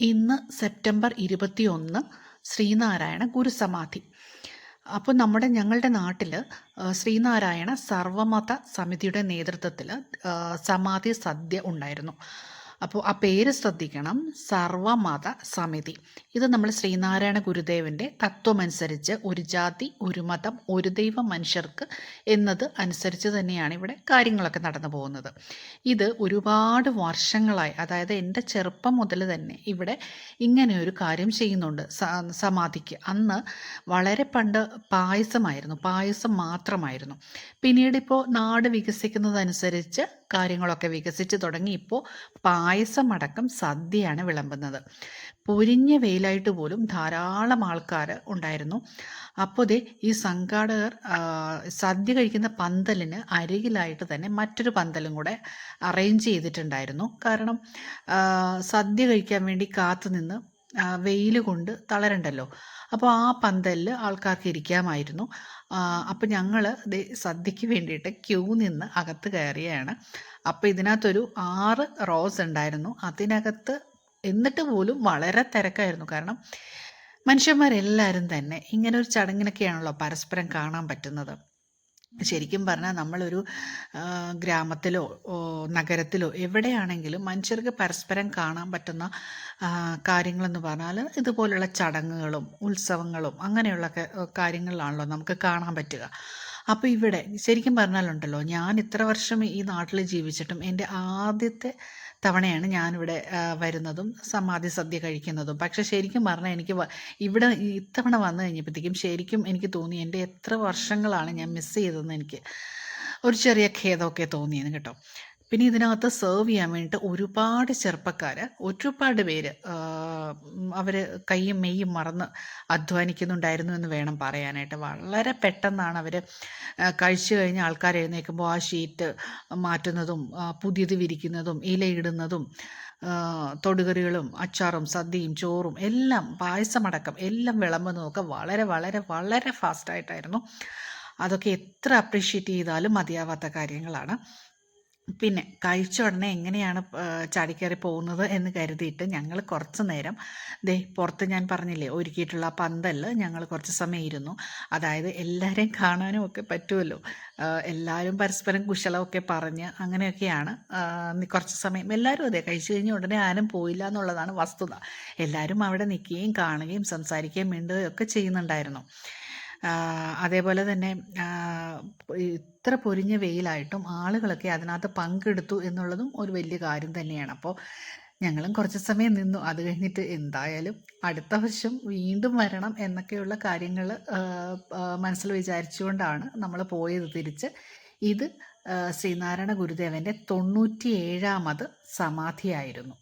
ഇന്ന് സെപ്റ്റംബർ 21 ശ്രീനാരായണ ഗുരുസമാധി. അപ്പോൾ ഞങ്ങളുടെ നാട്ടിൽ ശ്രീനാരായണ സർവമത സമിതിയുടെ നേതൃത്വത്തിൽ സമാധി സദ്യ ഉണ്ടായിരുന്നു. അപ്പോൾ ആ പേര് ശ്രദ്ധിക്കണം, സർവമത സമിതി. ഇത് നമ്മൾ ശ്രീനാരായണ ഗുരുദേവൻ്റെ തത്വമനുസരിച്ച് ഒരു ജാതി, ഒരു മതം, ഒരു ദൈവം മനുഷ്യർക്ക് എന്നത് അനുസരിച്ച് തന്നെയാണ് ഇവിടെ കാര്യങ്ങളൊക്കെ നടന്നു പോകുന്നത്. ഇത് ഒരുപാട് വർഷങ്ങളായി, അതായത് എൻ്റെ ചെറുപ്പം മുതൽ തന്നെ ഇവിടെ ഇങ്ങനെയൊരു കാര്യം ചെയ്യുന്നുണ്ട്. സമാധിക്ക് അന്ന് വളരെ പണ്ട് പായസം മാത്രമായിരുന്നു. പിന്നീട് ഇപ്പോൾ നാട് വികസിക്കുന്നതനുസരിച്ച് കാര്യങ്ങളൊക്കെ വികസിച്ച് തുടങ്ങി. ഇപ്പോൾ പായസമടക്കം സദ്യയാണ് വിളമ്പുന്നത്. പൊരിഞ്ഞ വെയിലായിട്ട് പോലും ധാരാളം ആൾക്കാർ ഉണ്ടായിരുന്നു. അപ്പോൾ ഈ സംഘാടകർ സദ്യ കഴിക്കുന്ന പന്തലിന് അരികിലായിട്ട് തന്നെ മറ്റൊരു പന്തലും കൂടെ അറേഞ്ച് ചെയ്തിട്ടുണ്ടായിരുന്നു. കാരണം സദ്യ കഴിക്കാൻ വേണ്ടി കാത്തുനിന്ന് വെയിൽ കൊണ്ട് തളരണ്ടല്ലോ. അപ്പോൾ ആ പന്തലിൽ ആൾക്കാർക്ക് ഇരിക്കാമായിരുന്നു. അപ്പോൾ ഞങ്ങൾ സദ്യക്ക് വേണ്ടിയിട്ട് ക്യൂ നിന്ന് അകത്ത് കയറിയാണ്. അപ്പോൾ ഇതിനകത്തൊരു 6 റോസ് ഉണ്ടായിരുന്നു. അതിനകത്ത് എന്നിട്ട് പോലും വളരെ തിരക്കായിരുന്നു. കാരണം മനുഷ്യന്മാരെല്ലാവരും തന്നെ ഇങ്ങനെ ഒരു ചടങ്ങിനൊക്കെയാണല്ലോ പരസ്പരം കാണാൻ പറ്റുന്നത്. ശരിക്കും പറഞ്ഞാൽ നമ്മളൊരു ഗ്രാമത്തിലോ നഗരത്തിലോ എവിടെയാണെങ്കിലും മനുഷ്യർക്ക് പരസ്പരം കാണാൻ പറ്റുന്ന കാര്യങ്ങളെന്ന് പറഞ്ഞാൽ ഇതുപോലുള്ള ചടങ്ങുകളും ഉത്സവങ്ങളും അങ്ങനെയുള്ള കാര്യങ്ങളിലാണല്ലോ നമുക്ക് കാണാൻ പറ്റുക. അപ്പോൾ ഇവിടെ ശരിക്കും പറഞ്ഞാലുണ്ടല്ലോ, ഞാൻ ഇത്ര വർഷം ഈ നാട്ടിൽ ജീവിച്ചിട്ടും എൻ്റെ ആദ്യത്തെ തവണയാണ് ഞാനിവിടെ വരുന്നതും സമാധി സദ്യ കഴിക്കുന്നതും. പക്ഷേ ശരിക്കും പറഞ്ഞാൽ എനിക്ക് ഇവിടെ ഇത്തവണ വന്നു കഴിഞ്ഞപ്പോഴത്തേക്കും ശരിക്കും എനിക്ക് തോന്നി എൻ്റെ എത്ര വർഷങ്ങളാണ് ഞാൻ മിസ് ചെയ്തതെന്ന് എനിക്ക് ഒരു ചെറിയ ഖേദമൊക്കെ തോന്നിയെന്ന് കേട്ടോ. പിന്നെ ഇതിനകത്ത് സെർവ് ചെയ്യാൻ വേണ്ടിയിട്ട് ഒരുപാട് ചെറുപ്പക്കാർ, ഒരുപാട് പേര് അവർ കൈയും മെയ്യും മറന്ന് അധ്വാനിക്കുന്നുണ്ടായിരുന്നു എന്ന് വേണം പറയാനായിട്ട്. വളരെ പെട്ടെന്നാണ് അവർ കഴിച്ചു കഴിഞ്ഞ ആൾക്കാർ എഴുന്നേൽക്കുമ്പോൾ ആ ഷീറ്റ് മാറ്റുന്നതും പുതിയത് വിരിക്കുന്നതും ഇലയിടുന്നതും തൊടുകറികളും അച്ചാറും സദ്യയും ചോറും എല്ലാം പായസമടക്കം എല്ലാം വിളമ്പുന്നതൊക്കെ വളരെ വളരെ വളരെ ഫാസ്റ്റായിട്ടായിരുന്നു. അതൊക്കെ എത്ര അപ്രീഷിയേറ്റ് ചെയ്താലും മതിയാവാത്ത കാര്യങ്ങളാണ്. പിന്നെ കഴിച്ച ഉടനെ എങ്ങനെയാണ് ചാടിക്കയറി പോകുന്നത് എന്ന് കരുതിയിട്ട് ഞങ്ങൾ കുറച്ച് നേരം പുറത്ത് ഞാൻ പറഞ്ഞില്ലേ ഒരുക്കിയിട്ടുള്ള ആ പന്തലിൽ ഞങ്ങൾ കുറച്ച് സമയം ഇരുന്നു. അതായത് എല്ലാവരെയും കാണാനും ഒക്കെ പറ്റുമല്ലോ. എല്ലാവരും പരസ്പരം കുശലമൊക്കെ പറഞ്ഞ് അങ്ങനെയൊക്കെയാണ് കുറച്ച് സമയം. എല്ലാവരും അതെ, കഴിച്ചു കഴിഞ്ഞ ഉടനെ ആരും പോയില്ല എന്നുള്ളതാണ് വസ്തുത. എല്ലാവരും അവിടെ നിൽക്കുകയും കാണുകയും സംസാരിക്കുകയും മിണ്ടുകയും ഒക്കെ ചെയ്യുന്നുണ്ടായിരുന്നു. അതേപോലെ തന്നെ ഇത്ര പൊരിഞ്ഞ വെയിലായിട്ടും ആളുകളൊക്കെ അതിനകത്ത് പങ്കെടുത്തു എന്നുള്ളതും ഒരു വലിയ കാര്യം തന്നെയാണ്. അപ്പോൾ ഞങ്ങളും കുറച്ച് സമയം നിന്നു. അത് കഴിഞ്ഞിട്ട് എന്തായാലും അടുത്ത വർഷം വീണ്ടും വരണം എന്നൊക്കെയുള്ള കാര്യങ്ങൾ മനസ്സിൽ വിചാരിച്ചുകൊണ്ടാണ് നമ്മൾ പോയത് തിരിച്ച്. ഇത് ശ്രീനാരായണ ഗുരുദേവൻ്റെ 97ാമത് സമാധിയായിരുന്നു.